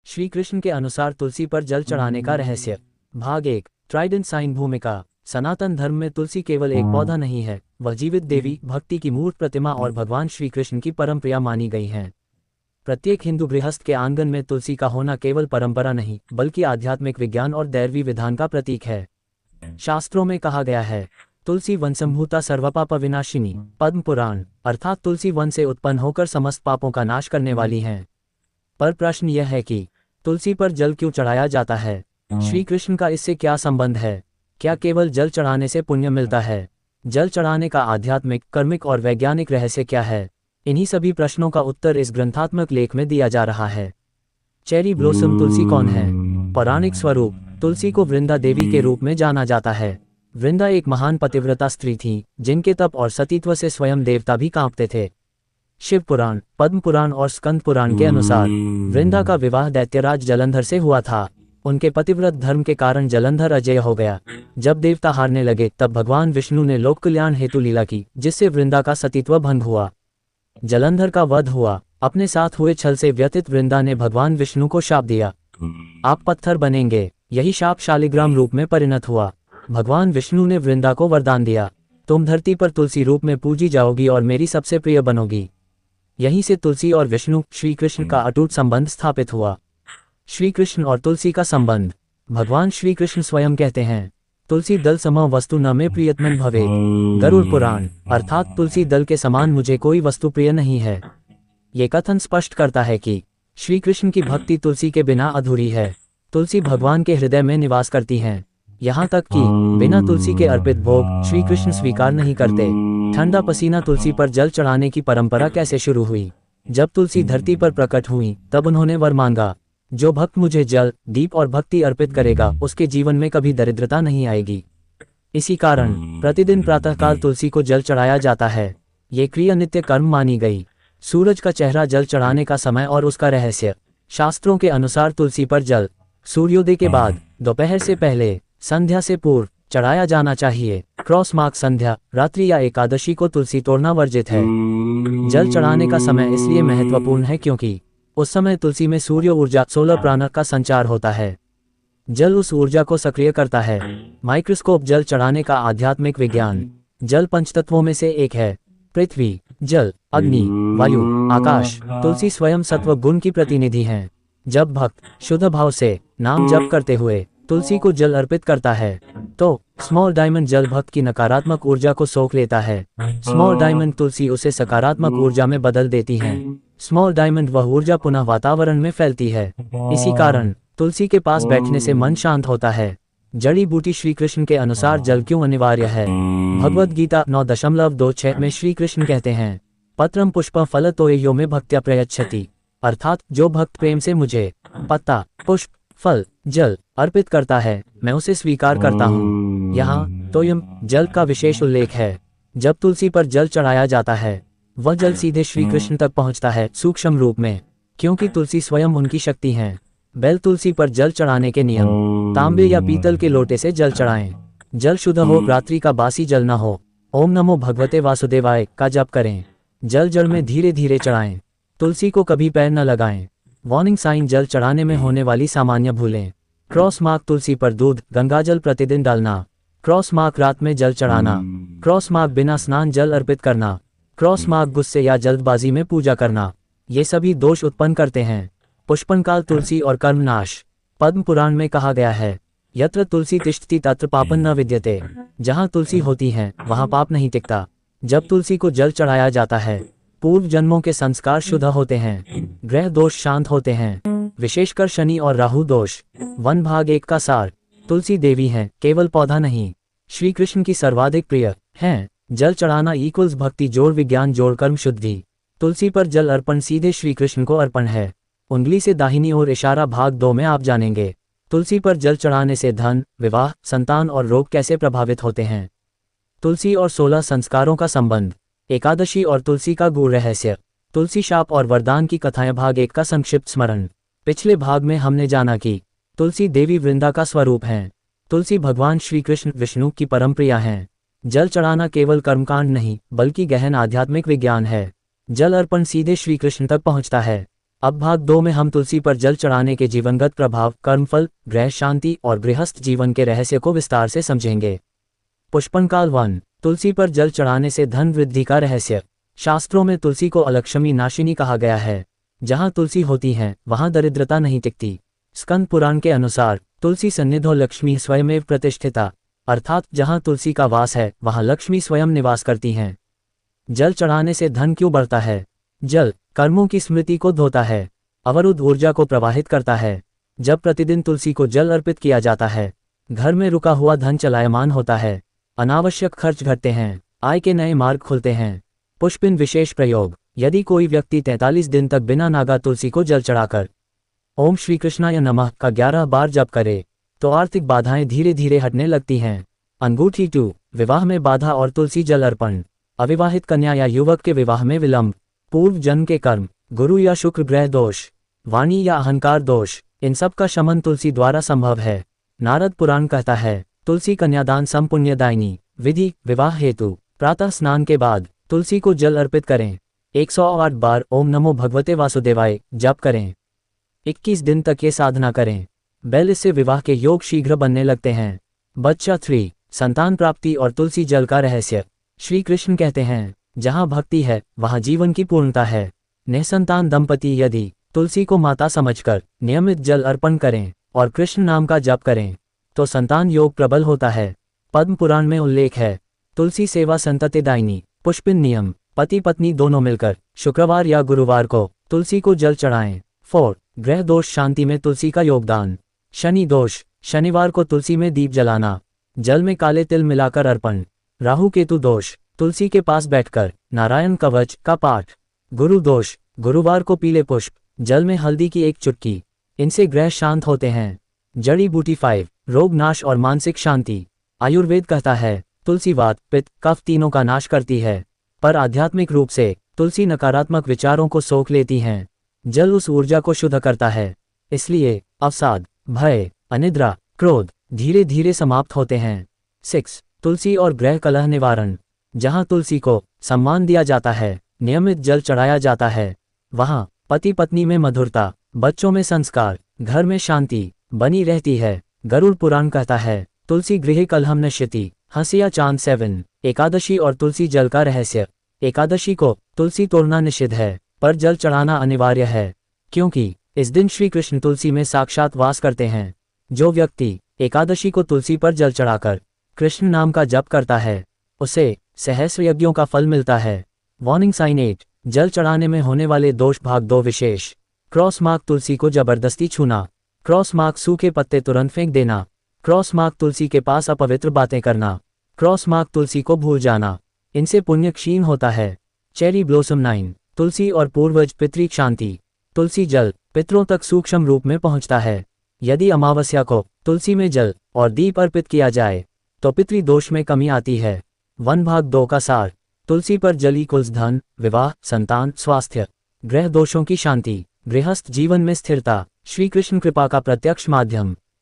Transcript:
श्री कृष्ण के अनुसार तुलसी पर जल चढ़ाने का रहस्य। भाग 1। ट्राइडेंट साइन भूमिका। सनातन धर्म में तुलसी केवल एक पौधा नहीं है, वह जीवित देवी, भक्ति की मूर्त प्रतिमा और भगवान श्री कृष्ण की परम प्रिया मानी गई हैं। प्रत्येक हिंदू गृहस्थ के आंगन में तुलसी का होना केवल परंपरा नहीं, बल्कि आध्यात्मिक विज्ञान और दैवी विधान का प्रतीक है। शास्त्रों में कहा गया है, तुलसी वनसंभूता सर्वपाप विनाशिनी। पद्म पुराण। अर्थात तुलसी वन से उत्पन्न होकर समस्त पापों का नाश करने वाली हैं। पर प्रश्न यह है कि तुलसी पर जल क्यों चढ़ाया जाता है? श्री कृष्ण का इससे क्या संबंध है? क्या केवल जल चढ़ाने से पुण्य मिलता है? जल चढ़ाने का आध्यात्मिक, कर्मिक और वैज्ञानिक रहस्य क्या है? इन्हीं सभी प्रश्नों का उत्तर इस ग्रंथात्मक लेख में दिया जा रहा है। चेरी ब्लॉसम तुलसी कौन है? पौराणिक स्वरूप। तुलसी को वृंदा देवी के रूप में जाना जाता है। वृंदा एक महान पतिव्रता स्त्री थी, जिनके तप और सतीत्व से स्वयं देवता भी कांपते थे। शिव पुराण, पद्म पुराण और स्कंद पुराण के अनुसार वृंदा का विवाह दैत्यराज जलंधर से हुआ था। उनके पतिव्रत धर्म के कारण जलंधर अजेय हो गया। जब देवता हारने लगे, तब भगवान विष्णु ने लोक कल्याण हेतु लीला की, जिससे वृंदा का सतीत्व भंग हुआ। जलंधर का वध हुआ। अपने साथ हुए छल से व्यथित वृंदा ने भगवान विष्णु को शाप दिया, आप पत्थर बनेंगे। यही शाप शालिग्राम रूप में परिणत हुआ। भगवान विष्णु ने वृंदा को वरदान दिया, तुम धरती पर तुलसी रूप में पूजी जाओगी और मेरी सबसे प्रिय बनोगी। यहीं से तुलसी और विष्णु, श्री कृष्ण का अटूट संबंध स्थापित हुआ। श्री कृष्ण और तुलसी का संबंध। भगवान श्री कृष्ण स्वयं कहते हैं, तुलसी दल सम वस्तु न मे प्रियतमन भवेत्। गरुड़ पुराण। अर्थात तुलसी दल के समान मुझे कोई वस्तु प्रिय नहीं है। ये कथन स्पष्ट करता है कि श्री कृष्ण की भक्ति तुलसी के बिना अधूरी है। तुलसी भगवान के हृदय में निवास करती हैं, यहाँ तक कि बिना तुलसी के अर्पित भोग श्री कृष्ण स्वीकार नहीं करते। ठंडा पसीना तुलसी पर जल चढ़ाने की परंपरा कैसे शुरू हुई? जब तुलसी धरती पर प्रकट हुई, तब उन्होंने वर मांगा, जो भक्त मुझे जल, दीप और भक्ति अर्पित करेगा, उसके जीवन में कभी दरिद्रता नहीं आएगी। इसी कारण प्रतिदिन प्रातःकाल तुलसी को जल चढ़ाया जाता है। ये क्रिया नित्य कर्म मानी गई। सूरज का चेहरा जल चढ़ाने का समय और उसका रहस्य। शास्त्रों के अनुसार तुलसी पर जल सूर्योदय के बाद, दोपहर से पहले, संध्या से पूर्व चढ़ाया जाना चाहिए। क्रॉस मार्क संध्या, रात्रि या एकादशी को तुलसी तोड़ना वर्जित है। जल चढ़ाने का समय इसलिए महत्वपूर्ण है क्योंकि उस समय तुलसी में सूर्य ऊर्जा, सोलर प्राणक का संचार होता है। जल उस ऊर्जा को सक्रिय करता है। माइक्रोस्कोप जल चढ़ाने का आध्यात्मिक विज्ञान। जल पंचतत्वों में से एक है। पृथ्वी, जल, अग्नि, वायु, आकाश। तुलसी स्वयं सत्व गुण की प्रतिनिधि हैं। जब भक्त शुद्ध भाव से नाम जप करते हुए तुलसी को जल अर्पित करता है, तो स्मॉल डायमंड जल भक्त की नकारात्मक ऊर्जा को सोख लेता है। स्मॉल डायमंड तुलसी उसे सकारात्मक ऊर्जा में बदल देती है। स्मॉल डायमंड वह ऊर्जा पुनः वातावरण में फैलती है। इसी कारण तुलसी के पास बैठने से मन शांत होता है। जड़ी बूटी। श्री कृष्ण के अनुसार जल क्यों अनिवार्य है? भगवद गीता 9.26 में श्री कृष्ण कहते हैं, पत्रम पुष्पम फल तोयो में भक्त्या प्रयच्छति। अर्थात जो भक्त प्रेम से मुझे पत्ता, पुष्प, फल, जल अर्पित करता है, मैं उसे स्वीकार करता हूँ। यहाँ तोयम जल का विशेष उल्लेख है। जब तुलसी पर जल चढ़ाया जाता है, वह जल सीधे श्री कृष्ण तक पहुँचता है, सूक्ष्म रूप में, क्योंकि तुलसी स्वयं उनकी शक्ति है। बैल तुलसी पर जल चढ़ाने के नियम। तांबे या पीतल के लोटे से जल चढ़ाएं। जल शुद्ध हो, रात्रि का बासी जल न हो। ओम नमो भगवते वासुदेवाय का जप करें। जल जड़ में धीरे धीरे चढ़ाएं। तुलसी को कभी पैर न लगाएं। वार्निंग साइन जल चढ़ाने में होने वाली सामान्य भूलें। क्रॉस मार्क तुलसी पर दूध, गंगाजल प्रतिदिन डालना। क्रॉस मार्क रात में जल चढ़ाना। क्रॉस मार्क बिना स्नान जल अर्पित करना। क्रॉस मार्क गुस्से या जल्दबाजी में पूजा करना। ये सभी दोष उत्पन्न करते हैं। पुष्पनकाल तुलसी और कर्मनाश। पद्म पुराण में कहा गया है, यत्र तुलसी तिष्ठति तत्र पापं न विद्यते। जहाँ तुलसी होती है, वहाँ पाप नहीं टिकता। जब तुलसी को जल चढ़ाया जाता है, पूर्व जन्मों के संस्कार शुद्ध होते हैं, ग्रह दोष शांत होते हैं, विशेषकर शनि और राहु दोष। वन भाग 1 का सार। तुलसी देवी है, केवल पौधा नहीं। श्री कृष्ण की सर्वाधिक प्रिय हैं। जल चढ़ाना इक्वल्स भक्ति जोड़ विज्ञान जोड़ कर्म शुद्धि। तुलसी पर जल अर्पण सीधे श्री कृष्ण को अर्पण है। उंगली से दाहिनी ओर इशारा भाग 2 में आप जानेंगे। तुलसी पर जल चढ़ाने से धन, विवाह, संतान और रोग कैसे प्रभावित होते हैं। तुलसी और 16 संस्कारों का संबंध। एकादशी और तुलसी का गूढ़ रहस्य। तुलसी शाप और वरदान की कथाएं भाग 1 का संक्षिप्त स्मरण। पिछले भाग में हमने जाना कि तुलसी देवी वृंदा का स्वरूप हैं। तुलसी भगवान श्री कृष्ण विष्णु की परम प्रिया हैं। जल चढ़ाना केवल कर्मकांड नहीं, बल्कि गहन आध्यात्मिक विज्ञान है। जल अर्पण सीधे श्री कृष्ण तक पहुंचता है। अब भाग 2 में हम तुलसी पर जल चढ़ाने के जीवनगत प्रभाव, कर्मफल, ग्रह शांति और गृहस्थ जीवन के रहस्य को विस्तार से समझेंगे। पुष्पनकाल 1। तुलसी पर जल चढ़ाने से धन वृद्धि का रहस्य। शास्त्रों में तुलसी को अलक्ष्मी नाशिनी कहा गया है। जहाँ तुलसी होती है वहाँ दरिद्रता नहीं टिकती। स्कंद पुराण के अनुसार तुलसी सन्निधो लक्ष्मी स्वयमेव प्रतिष्ठिता, अर्थात जहाँ तुलसी का वास है वहाँ लक्ष्मी स्वयं निवास करती हैं। जल चढ़ाने से धन क्यों बढ़ता है? जल कर्मों की स्मृति को धोता है, अवरुद्ध ऊर्जा को प्रवाहित करता है। जब प्रतिदिन तुलसी को जल अर्पित किया जाता है, घर में रुका हुआ धन चलायमान होता है, अनावश्यक खर्च घटते हैं, आय के नए मार्ग खुलते हैं। पुष्पिन विशेष प्रयोग। यदि कोई व्यक्ति 43 दिन तक बिना नागा तुलसी को जल चढ़ाकर ओम श्री कृष्णाय नमः का 11 बार जप करे तो आर्थिक बाधाएं धीरे धीरे हटने लगती हैं। अंगूठी 2। विवाह में बाधा और तुलसी जल अर्पण। अविवाहित कन्या या युवक के विवाह में विलंब, पूर्व जन्म के कर्म, गुरु या शुक्र ग्रह दोष, वाणी या अहंकार दोष, इन सब का शमन तुलसी द्वारा संभव है। नारद पुराण कहता है, तुलसी कन्यादान संपुण्यदायिनी। विधि: विवाह हेतु प्रातः स्नान के बाद तुलसी को जल अर्पित करें। 108 बार ओम नमो भगवते वासुदेवाय जप करें। 21 दिन तक ये साधना करें। बैल से विवाह के योग शीघ्र बनने लगते हैं। बच्चा 3। संतान प्राप्ति और तुलसी जल का रहस्य। श्री कृष्ण कहते हैं, जहाँ भक्ति है वहाँ जीवन की पूर्णता है। निसंतान दंपति यदि तुलसी को माता समझकर नियमित जल अर्पण करें और कृष्ण नाम का जप करें तो संतान योग प्रबल होता है। पद्म पुराण में उल्लेख है, तुलसी सेवा संततिदायिनी। पुष्पिन नियम: पति पत्नी दोनों मिलकर शुक्रवार या गुरुवार को तुलसी को जल चढ़ाएं। 4। ग्रह दोष शांति में तुलसी का योगदान। शनि दोष: शनिवार को तुलसी में दीप जलाना, जल में काले तिल मिलाकर अर्पण। राहु केतु दोष: तुलसी के पास बैठकर नारायण कवच का पाठ। गुरु दोष: गुरुवार को पीले पुष्प, जल में हल्दी की एक चुटकी, इनसे ग्रह शांत होते हैं। जड़ी बूटी 5। रोग नाश और मानसिक शांति। आयुर्वेद कहता है, तुलसी वात, पित्त, कफ तीनों का नाश करती है, पर आध्यात्मिक रूप से तुलसी नकारात्मक विचारों को सोख लेती हैं। जल उस ऊर्जा को शुद्ध करता है, इसलिए अवसाद, भय, अनिद्रा, क्रोध धीरे धीरे समाप्त होते हैं। 6। तुलसी और ग्रह कलह निवारण। जहाँ तुलसी को सम्मान दिया जाता है, नियमित जल चढ़ाया जाता है, वहाँ पति पत्नी में मधुरता, बच्चों में संस्कार, घर में शांति बनी रहती है। गरुड़ पुराण कहता है, तुलसी गृहे कलहम नश्यति। हंसिया चांद 7। एकादशी और तुलसी जल का रहस्य। एकादशी को तुलसी तोड़ना निषिद्ध है, पर जल चढ़ाना अनिवार्य है, क्योंकि इस दिन श्री कृष्ण तुलसी में साक्षात वास करते हैं। जो व्यक्ति एकादशी को तुलसी पर जल चढ़ाकर कृष्ण नाम का जप करता है, उसे सहस्र यज्ञों का फल मिलता है। Warning sign 8। जल चढ़ाने में होने वाले दोष भाग 2 विशेष। क्रॉस मार्क: तुलसी को जबरदस्ती छूना। क्रॉस मार्क: सूखे पत्ते तुरंत फेंक देना। क्रॉस मार्क: तुलसी के पास अपवित्र बातें करना। क्रॉस मार्क: तुलसी को भूल जाना, इनसे पुण्य क्षीण होता है। Cherry blossom 9। तुलसी और पूर्वज पितृ शांति। तुलसी जल पितरों तक सूक्ष्म रूप में पहुंचता है। यदि अमावस्या को तुलसी में जल और दीप अर्पित किया जाए तो पितृ दोष में कमी आती है। 1 भाग 2 का सार। तुलसी पर जली कुल धन, विवाह, संतान, स्वास्थ्य, ग्रह दोषों की शांति, गृहस्थ जीवन में स्थिरता, श्री कृष्ण कृपा का प्रत्यक्ष माध्यम।